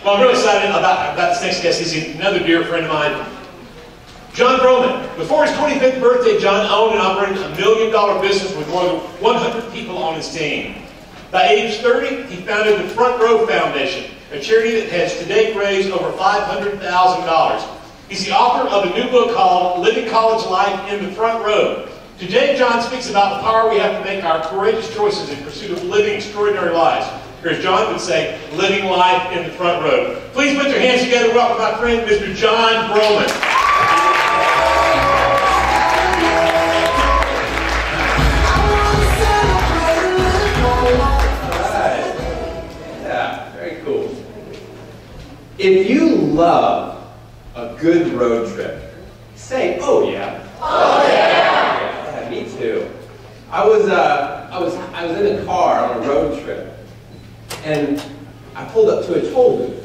Well, I'm really excited about this next guest. He's another dear friend of mine, Jon Vroman. Before his 25th birthday, Jon owned and operated a $1 million business with more than 100 people on his team. By age 30, he founded the Front Row Foundation, a charity that has to date raised over $500,000. He's the author of a new book called Living College Life in the Front Row. Today, Jon speaks about the power we have to make our courageous choices in pursuit of living extraordinary lives. Or as Jon would say, living life in the front row. Please put your hands together and welcome my friend, Mr. Jon Vroman. Yeah, very cool. If you love a good road trip, say, oh yeah. Oh yeah. Yeah, me too. I was in a car on a road trip, and I pulled up to a toll booth.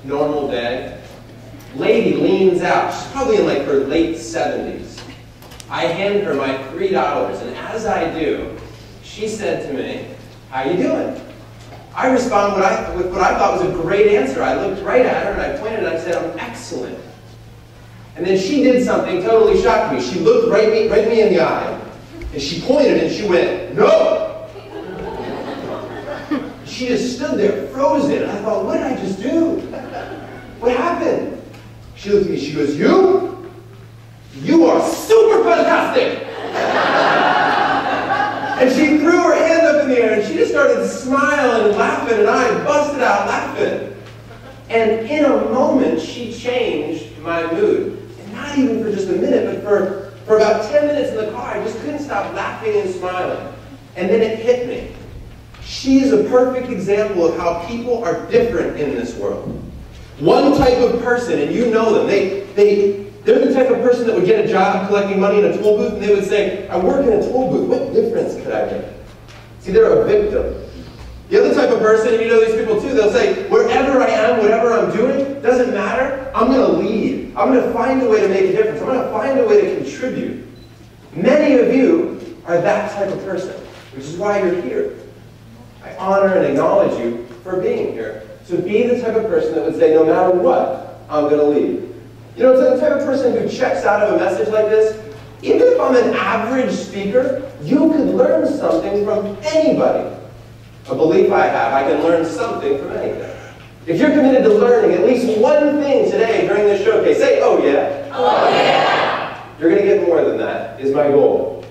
Normal day. Lady leans out. She's probably in like her late 70s. I hand her my $3, and as I do, she said to me, "How you doing?" I responded with what I thought was a great answer. I looked right at her and I pointed and I said, "I'm excellent." And then she did something totally shocked me. She looked right at me in the eye, and she pointed and she went, "No!" She just stood there, frozen. I thought, what did I just do? What happened? She looked at me, she goes, "You? You are super fantastic!" And she threw her hand up in the air and she just started smiling and laughing, and I busted out laughing. And in a moment, she changed my mood. And not even for just a minute, but for about 10 minutes in the car, I just couldn't stop laughing and smiling. And then it hit me. She's a perfect example of how people are different in this world. One type of person, and you know them, they're the type of person that would get a job collecting money in a toll booth, and they would say, "I work in a toll booth, what difference could I make?" See, they're a victim. The other type of person, and you know these people too, they'll say, "Wherever I am, whatever I'm doing, doesn't matter, I'm going to lead. I'm going to find a way to make a difference. I'm going to find a way to contribute." Many of you are that type of person, which is why you're here. I honor and acknowledge you for being here. So be the type of person that would say, no matter what, I'm going to lead. You know, it's the type of person who checks out of a message like this. Even if I'm an average speaker, you could learn something from anybody. A belief I have, I can learn something from anything. If you're committed to learning at least one thing today during this showcase, say, oh yeah. Oh yeah. You're going to get more than that, is my goal.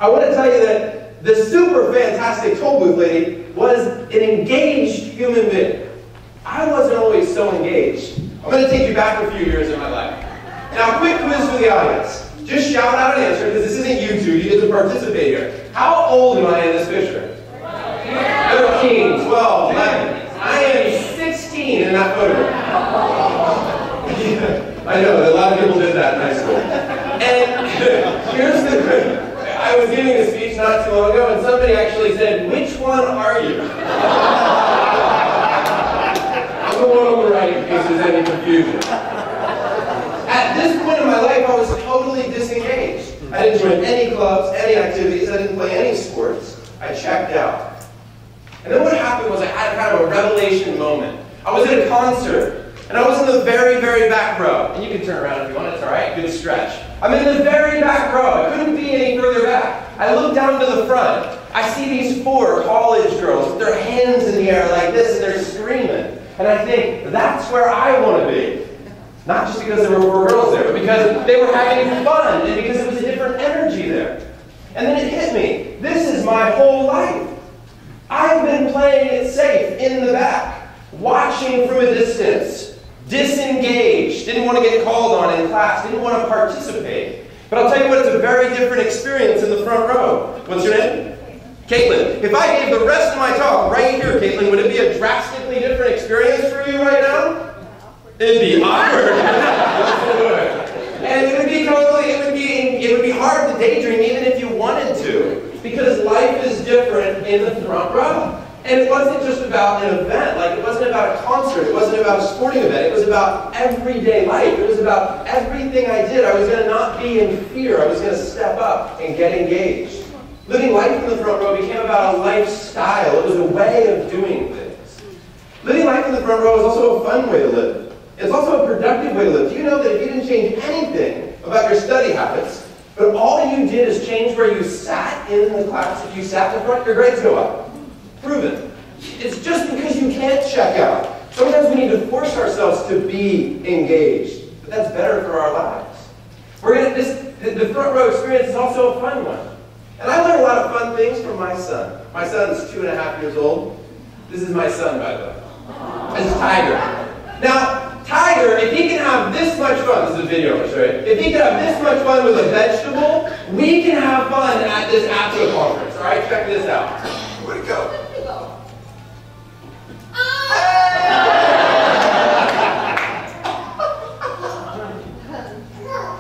I want to tell you that the super fantastic toll booth lady was an engaged human being. I wasn't always so engaged. I'm going to take you back a few years in my life. Now, quick quiz for the audience. Just shout out an answer, because this isn't YouTube. You get to participate here. How old am I in this picture? 13, 12, 11. I am 16 in that photograph. Yeah, I know, a lot of people did that in high school. And here's the thing. I was giving a speech not too long ago, and somebody actually said, "Which one are you?" I'm the one on the right in case there's any confusion. At this point in my life, I was totally disengaged. I didn't join any clubs, any activities, I didn't play any sports. I checked out. And then what happened was I had kind of a revelation moment. I was at a concert, and I was in the very, very back row. And you can turn around if you want, it's all right, good stretch. I'm in the very back row. I couldn't be any further back. I look down to the front. I see these 4 college girls with their hands in the air like this, and they're screaming. And I think, that's where I want to be. Not just because there were 4 girls there, but because they were having fun, and because it was a different energy there. And then it hit me. This is my whole life. I've been playing it safe in the back, watching from a distance. Disengaged, didn't want to get called on in class, didn't want to participate. But I'll tell you what, it's a very different experience in the front row. What's your name? Caitlin. If I gave the rest of my talk right here, Caitlin, would it be a drastically different experience for you right now? It'd be awkward. And it would be hard to daydream even if you wanted to. Because life is different in the front row. And it wasn't just about an event, like it wasn't about a concert, it wasn't about a sporting event, it was about everyday life. It was about everything I did. I was going to not be in fear, I was going to step up and get engaged. Living life in the front row became about a lifestyle, it was a way of doing things. Living life in the front row is also a fun way to live. It's also a productive way to live. Do you know that if you didn't change anything about your study habits, but all you did is change where you sat in the class, if you sat in front, your grades go up? Proven. It's just because you can't check out. Sometimes we need to force ourselves to be engaged, but that's better for our lives. The front row experience is also a fun one. And I learned a lot of fun things from my son. My son is 2.5 years old. This is my son, by the way. This is Tiger. Now, Tiger, if he can have this much fun, this is a video for sure. If he can have this much fun with a vegetable, we can have fun at this APCO conference. All right, check this out. Where'd it go?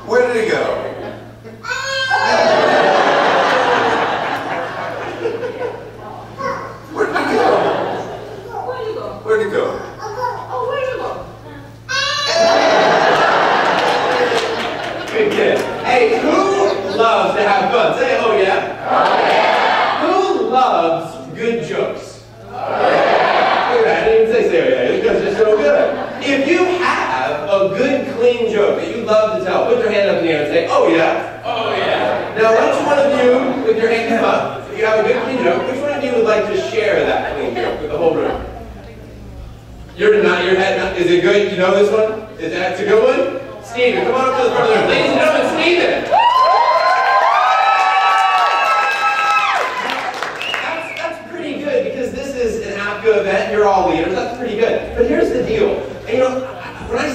Where did it go? Where did it go? Where did it go? Oh, where did it go? Good kid. Hey, who loves to have fun? Say, oh yeah. Oh, yeah. Who loves good jokes? Oh, yeah. Look at that. I didn't even say oh yeah. Because it's so good. If you have a good, clean joke that you love to tell, put your hand up in the air and say, oh yeah. Oh yeah. Now, which one of you, with your hand up, if you have a good, clean joke, which one of you would like to share that clean joke with the whole room? You're not, your head not, is it good? You know this one? Is that a good one? Steven, come on up to the front of the room. Ladies and gentlemen, Steven! That's pretty good because this is an APCO event. You're all leaders. That's pretty good. But here's the deal. And, you know, when I'm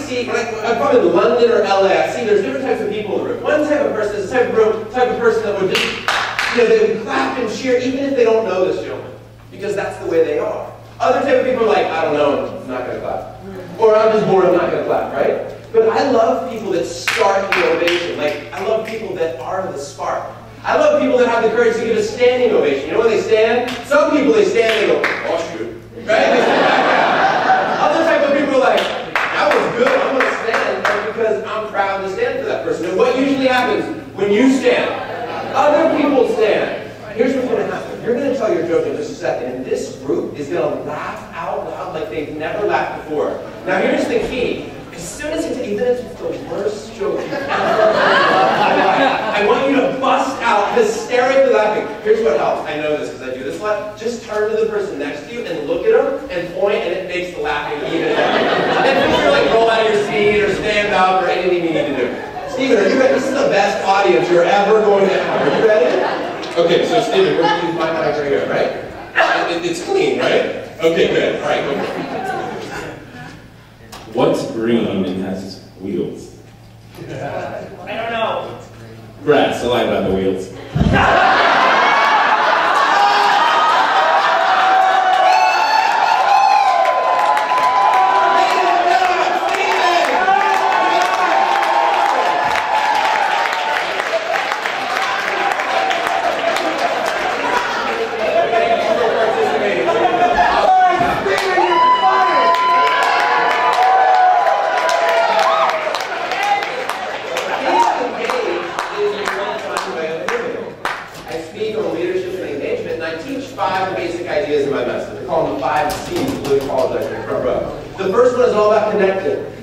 in London or LA, I see there's different types of people in the room. One type of person is the type of person that would just, you know, they would clap and cheer even if they don't know this gentleman. Because that's the way they are. Other type of people are like, I don't know, I'm not going to clap. Or I'm just bored, I'm not going to clap, right? But I love people that start the ovation. Like, I love people that are the spark. I love people that have the courage to give a standing ovation. You know when they stand? Some people, they stand and they go, oh shoot. Right? They stand back down. Other type of people are like, that was good, I'm going to stand because I'm proud to stand for that person. And what usually happens when you stand? Other people stand. Here's what's going to happen. You're going to tell your joke in just a second, and this group is going to laugh out loud like they've never laughed before. Now here's the key. As soon as even if it's the worst joke you've ever heard, I want you to bust out hysterically laughing. Here's what helps. I know this because I do this a lot. Just turn to the person next to you and look at them and point, and it makes the laughing even better. And then you're like roll out of your seat or stand up or anything you need to do. Steven, are you ready? This is the best audience you're ever going to have. Are you ready? Okay, so Steven, we're going to use my mic right here, right? It's clean, right? Okay, good. All right, go. What's green and has wheels? I don't know. Grass. I lied about the wheels.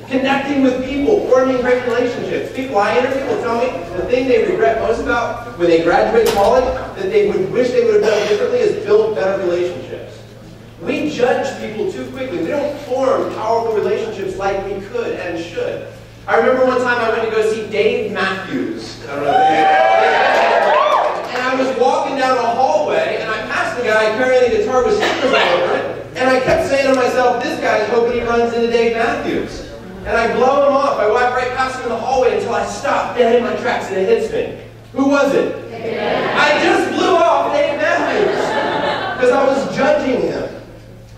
Connecting with people, forming great relationships. People I interview will tell me the thing they regret most about when they graduate college, that they would wish they would have done differently, is build better relationships. We judge people too quickly. We don't form powerful relationships like we could and should. I remember one time I went to go see Dave Matthews. I don't know if and I was walking down a hallway and I passed a guy carrying a guitar with stickers all over it, and I kept saying to myself, this guy's hoping he runs into Dave Matthews. And I blow him off. I walk right past him in the hallway until I stop dead in my tracks and it hits me. Who was it? Yeah. I just blew off Dave Matthews because I was judging him.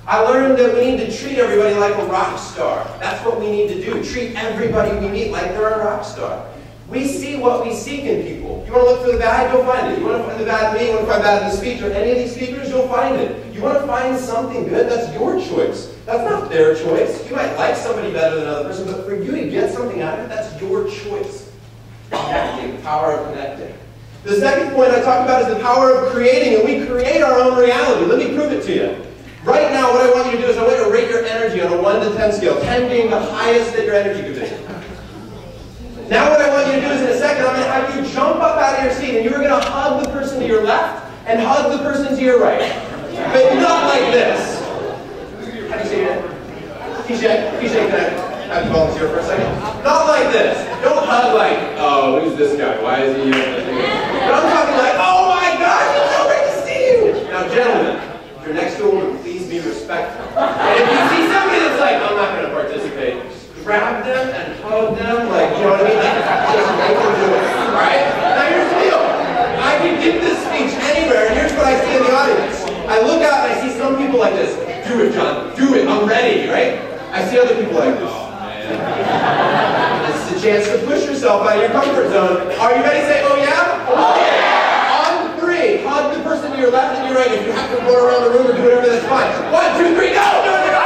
I learned that we need to treat everybody like a rock star. That's what we need to do. Treat everybody we meet like they're a rock star. We see what we seek in people. You want to look for the bad, you'll find it. You want to find the bad in me, you want to find bad in the speech or any of these speakers, you'll find it. You want to find something good, that's your choice. That's not their choice. You might like somebody better than another person, but for you to get something out of it, that's your choice. Connecting, the power of connecting. The second point I talked about is the power of creating, and we create our own reality. Let me prove it to you. Right now, what I want you to do is I want you to rate your energy on a 1 to 10 scale, 10 being the highest that your energy could be. Now what I want you to do is in a second, I'm going to have you jump up out of your seat and you're going to hug the person to your left and hug the person to your right. But not like this. How do you say your name? PJ, can I have you volunteer for a second? Not like this. Don't hug like, oh, who's this guy? Why is he here? But I'm talking like, oh my gosh, it's so great to see you. Now gentlemen, if you're next to a woman, please be respectful. And if you see somebody that's like, I'm not going to participate, grab them and hug them, like, you know what I mean? Like, just make them do it, right? Now here's the deal. I can give this speech anywhere, and here's what I see in the audience. I look out and I see some people like this. Do it, John. Do it. I'm ready, right? I see other people like this. Oh, man. This is a chance to push yourself out of your comfort zone. Are you ready to say, oh yeah? Oh yeah! On 3, hug the person to your left and your right. If you have to go around the room or do whatever, that's fine. 1, 2, 3, go! Do it!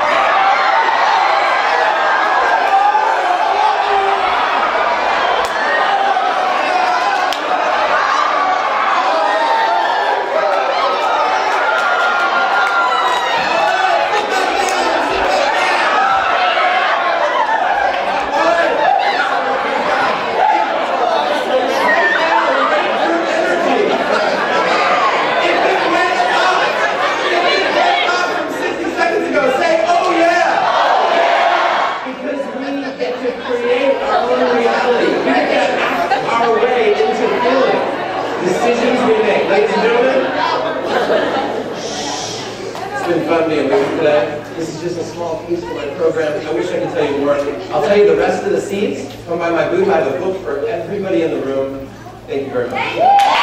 I'll tell you the rest of the seats. Come by my booth. I have a book for everybody in the room. Thank you very much.